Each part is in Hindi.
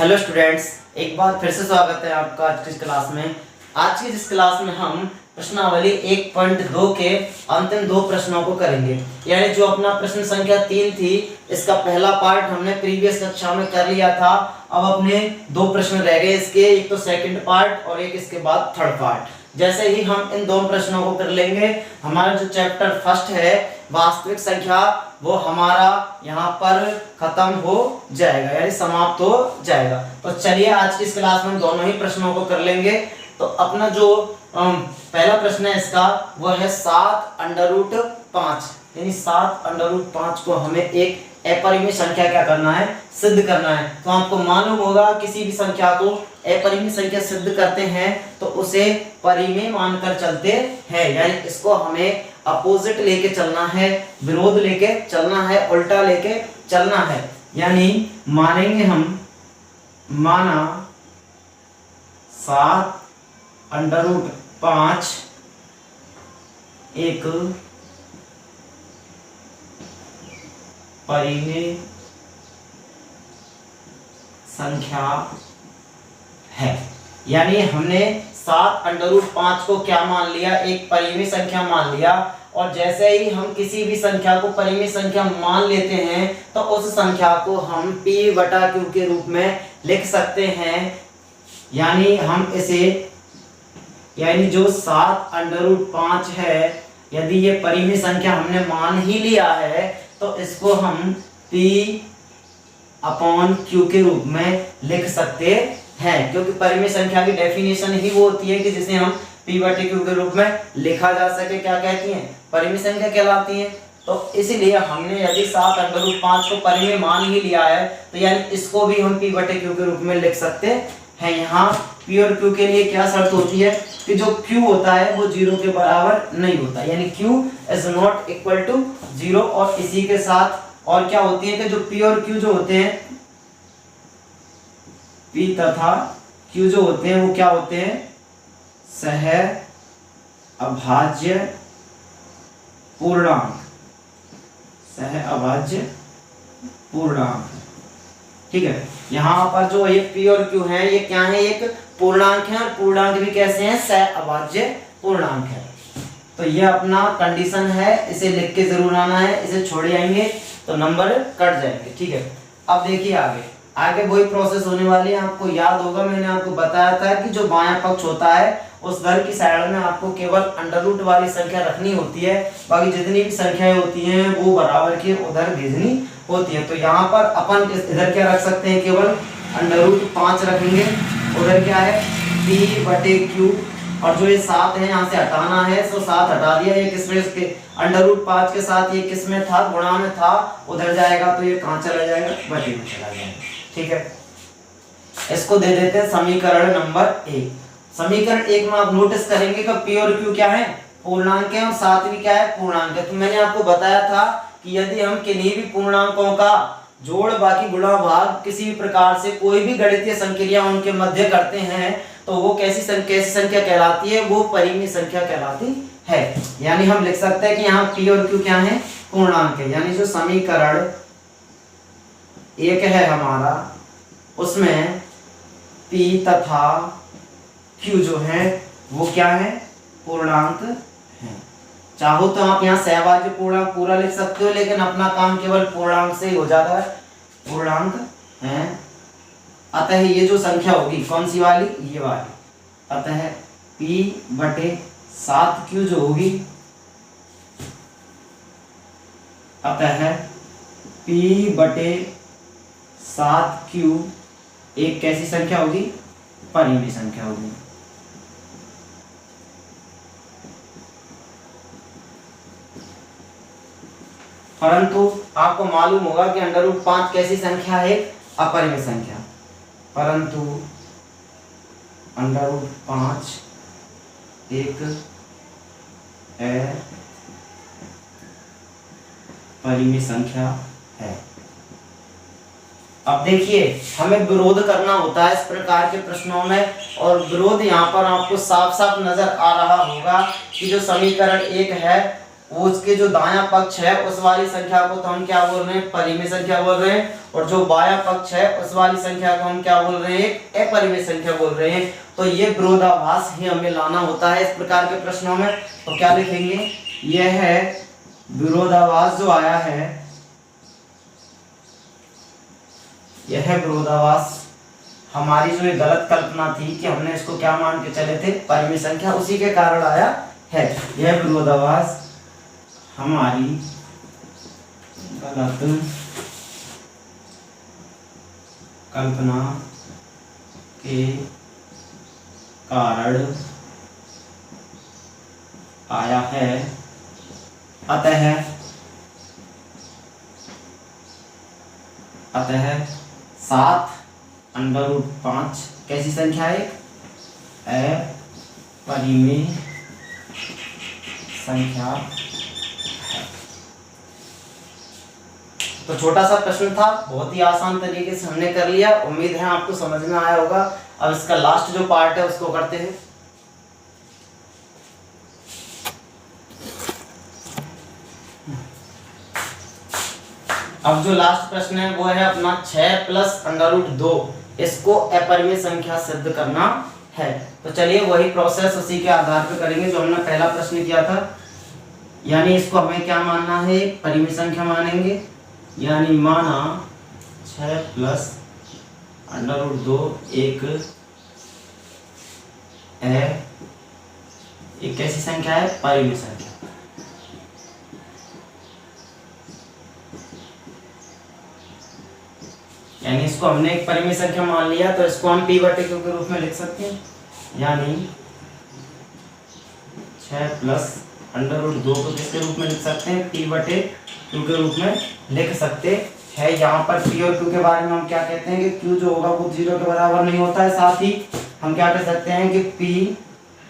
हेलो स्टूडेंट्स, एक बार फिर से स्वागत है आपका आज की क्लास में। आज की जिस क्लास में हम प्रश्नावली 1.2 के अंतिम दो प्रश्नों को करेंगे। यानी जो अपना प्रश्न संख्या 3 थी, इसका पहला पार्ट हमने प्रीवियस कक्षा में कर लिया था। अब अपने दो प्रश्न रह गए इसके, एक तो सेकंड पार्ट और एक इसके बाद थर्ड पार्ट। जैसे ही हम इन दोनों प्रश्नों को कर लेंगे, हमारा जो चैप्टर फर्स्ट है वास्तविक संख्या, वो हमारा यहाँ पर खत्म हो जाएगा, यानी समाप्त हो जाएगा। तो चलिए आज की इस क्लास में दोनों ही प्रश्नों को कर लेंगे। तो अपना जो पहला प्रश्न है इसका, वो है 7√5, यानी 7√5 को हमें एक अपरिमेय संख्या क्या करना है, सिद्ध करना है। तो आपको मालूम होगा किसी भी संख्या को अपरिमेय संख्या सिद्ध करते हैं तो उसे परिमेय मानकर चलते हैं, यानी इसको हमें अपोजिट लेके चलना है, विरोध लेके चलना है, उल्टा लेके चलना है। यानी मानेंगे हम, माना 7√5 एक परिमेय संख्या है। यानी हमने 7√5 को क्या मान लिया, एक परिमेय संख्या मान लिया। और जैसे ही हम किसी भी संख्या को परिमेय संख्या मान लेते हैं तो उस संख्या को हम P/Q के रूप में लिख सकते हैं। यानी हम इसे, यानी जो 7√5 है, यदि ये परिमेय संख्या हमने मान ही लिया है तो इसको हम P/Q के रूप में लिख सकते हैं, क्योंकि परिमेय संख्या की डेफिनेशन ही वो होती है कि जिसे हम P/Q के रूप में लिखा जा सके, क्या कहती हैं, परिमेय संख्या कहलाती है। तो इसलिए हमने यदि 7√5 को परिमेय मान ही लिया है तो यानी इसको भी हम P/Q के रूप में लिख सकते हैं। यहाँ P और Q के लिए क्या शर्त होती है कि जो Q होता है वो 0 के बराबर नहीं होता, यानी Q is not equal to 0। और इसी के साथ और क्या होती है कि जो P और Q जो होते हैं, P तथा Q जो होते हैं वो क्या होते हैं, सह अभाज्य पूर्णांक, सह अभाज्य पूर्णांक। ठीक है, यहाँ पर जो ये P और Q है ये क्या है, एक पूर्णांक है, और पूर्णांक भी कैसे हैं, सह अभाज्य पूर्णांक है। तो ये अपना कंडीशन है, इसे लिख के जरूर आना है, इसे छोड़ आएंगे तो नंबर कट जाएंगे। ठीक है, अब देखिए आगे वही प्रोसेस होने वाली है। आपको याद होगा मैंने आपको बताया था कि जो बायां पक्ष होता है उस घर की साइड में आपको केवल अंडर वाली संख्या रखनी होती है, बाकी जितनी भी संख्याएं होती हैं वो बराबर की उधर भेजनी होती है। तो यहाँ पर अपन इधर क्या रख सकते हैं, केवल √5 रखेंगे, उधर क्या है P/Q, और जो ये 7 है यहाँ से हटाना है, तो 7 हटा दिया। ये किसमें, इसके √5 के साथ ये किसमें था, गुणा में था, उधर जाएगा तो ये कहाँ चला जाएगा, बटे में चला जाएगा। ठीक है, इसको दे देते हैं समीकरण नंबर 1। समीकरण 1 में आप नोटिस करेंगे कि P और Q क्या है, पूर्णांक है, और 7 भी क्या है, पूर्णांक है। तो मैंने आपको बताया था कि यदि हम किन्हीं भी पूर्णांकों का जोड़ बाकी गुणा भाग किसी भी प्रकार से कोई भी गणितीय संक्रिया उनके मध्य करते हैं तो वो कैसी संख्या कहलाती है, वो परिमेय संख्या कहलाती है। यानी हम लिख सकते हैं कि यहाँ P और Q क्या है, पूर्णांक है। यानी जो समीकरण 1 है हमारा, उसमें P तथा Q जो है वो क्या है, पूर्णांक है। चाहो तो आप यहाँ सहभाज्य पूर्णांक पूरा लिख सकते हो, लेकिन अपना काम केवल पूर्णांक से ही हो जाता है, पूर्णांक है। अतः ये जो संख्या होगी कौन सी वाली, ये वाली, अतः P/7Q जो होगी, अतः P/7Q एक कैसी संख्या होगी, परिमेय संख्या होगी। परंतु आपको मालूम होगा कि √5 कैसी संख्या है, अपरिमेय संख्या, परंतु √5 एक अपरिमेय संख्या है। अब देखिए हमें विरोध करना होता है इस प्रकार के प्रश्नों में, और विरोध यहाँ पर आपको साफ साफ नजर आ रहा होगा कि जो समीकरण 1 है उसके जो दायां पक्ष है उस वाली संख्या को तो हम क्या बोल रहे हैं, परिमेय संख्या बोल रहे हैं, और जो बायां पक्ष है उस वाली संख्या को हम क्या बोल रहे हैं, एक अपरिमेय संख्या बोल रहे हैं। तो ये विरोधाभास ही हमें लाना होता है इस प्रकार के प्रश्नों में। तो क्या लिखेंगे, यह है विरोधाभास जो आया है, यह विरोधाभास हमारी जो ये गलत कल्पना थी कि हमने इसको क्या मान के चले थे, परिमेय संख्या, उसी के कारण आया है। यह विरोधाभास हमारी गलत कल्पना के कारण आया है। अतः 7√5 कैसी संख्या है, अपरिमेय संख्या है। तो छोटा सा प्रश्न था, बहुत ही आसान तरीके से हमने कर लिया। उम्मीद है आपको समझ में आया होगा। अब इसका लास्ट जो पार्ट है उसको करते हैं। अब जो लास्ट प्रश्न है वो है अपना 6 + √2, इसको अपरिमेय संख्या सिद्ध करना है। तो चलिए वही प्रोसेस उसी के आधार पर करेंगे जो हमने पहला प्रश्न किया था। यानी इसको हमें क्या मानना है, परिमेय संख्या मानेंगे। यानी माना 6 + √2 एक कैसी संख्या है, परिमेय संख्या। यानी इसको हमने एक परिमेय संख्या मान लिया, तो इसको हम p/q के रूप में लिख सकते हैं। यानी 6 + √2 को किसके रूप में लिख सकते हैं, p/q के रूप में लिख सकते हैं। यहाँ पर p और q के बारे में हम क्या कहते हैं कि q जो होगा वो 0 के बराबर नहीं होता है। साथ ही हम क्या कह सकते हैं कि p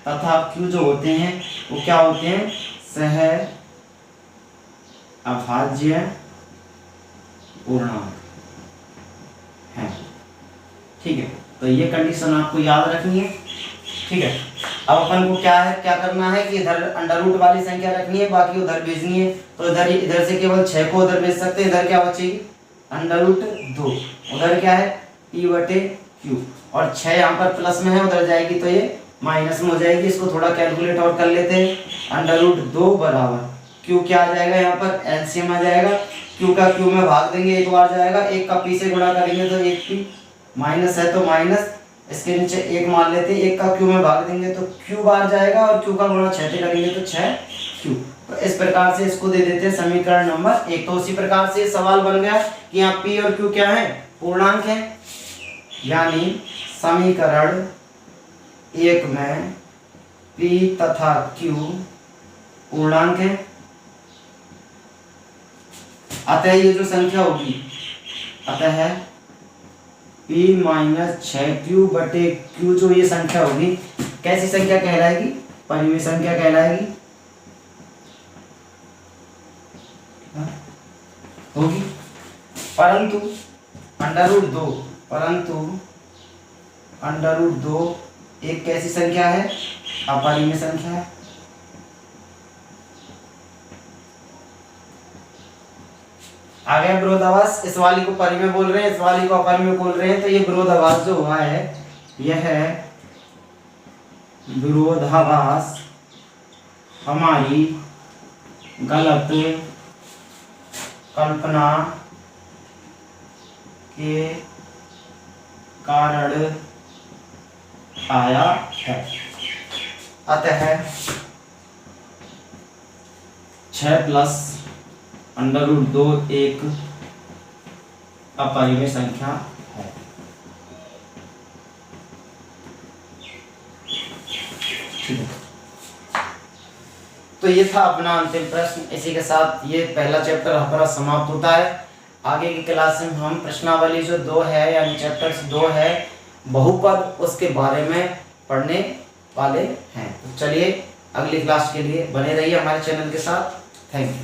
तथा q जो होते हैं वो क्या होते हैं, सह अभाज्य पूर्णांक है। ठीक है, तो ये कंडीशन आपको याद रखनी है। ठीक है, अब अपन को क्या करना है कि इधर अंडर रूट वाली संख्या रखनी है, बाकी उधर भेजनी है। तो इधर से केवल 6 को उधर भेज सकते हैं। इधर क्या बचेगी, √2, उधर क्या है p/q, और 6 यहाँ पर प्लस में है, उधर जाएगी तो ये माइनस में हो जाएगी। इसको थोड़ा कैलकुलेट और कर लेते हैं। √2 बराबर q क्या आ जाएगा, यहाँ पर एलसीएम आ जाएगा। q का q में भाग देंगे, एक बार जाएगा, एक का p से गुणा करेंगे तो 1p, माइनस है तो माइनस, इसके नीचे 1 मान लेते हैं। 1 का q में भाग देंगे तो q बार जाएगा, और q का गुणा 6 से करेंगे तो 6q। तो इस प्रकार से इसको दे देते हैं समीकरण नंबर 1। तो उसी प्रकार से सवाल बन गया कि यहाँ p और q क्या है, पूर्णांक है। यानी समीकरण 1 में p तथा q पूर्णांक है। अतः ये जो संख्या होगी, अतः p - 6q/q जो ये संख्या होगी, कैसी संख्या कहलाएगी, परिमेय संख्या कहलाएगी होगी। परंतु √2 एक कैसी संख्या है, अपरिमेय संख्या है। आ गया विरोधाभास। इस वाली को परिमेय बोल रहे हैं, इस वाली को अपरिमेय बोल रहे हैं। तो ये विरोधाभास जो हुआ है, यह विरोधाभास हमारी गलत कल्पना के कारण आया है। अतः 6 + √2 एक अपरिमेय संख्या है। ठीक है, तो ये था अपना अंतिम प्रश्न। इसी के साथ ये पहला चैप्टर हमारा समाप्त होता है। आगे की क्लास में हम प्रश्नावली जो 2 है, यानी चैप्टर्स 2 है बहुपद, उसके बारे में पढ़ने वाले हैं। तो चलिए अगली क्लास के लिए बने रहिए हमारे चैनल के साथ। Thank you.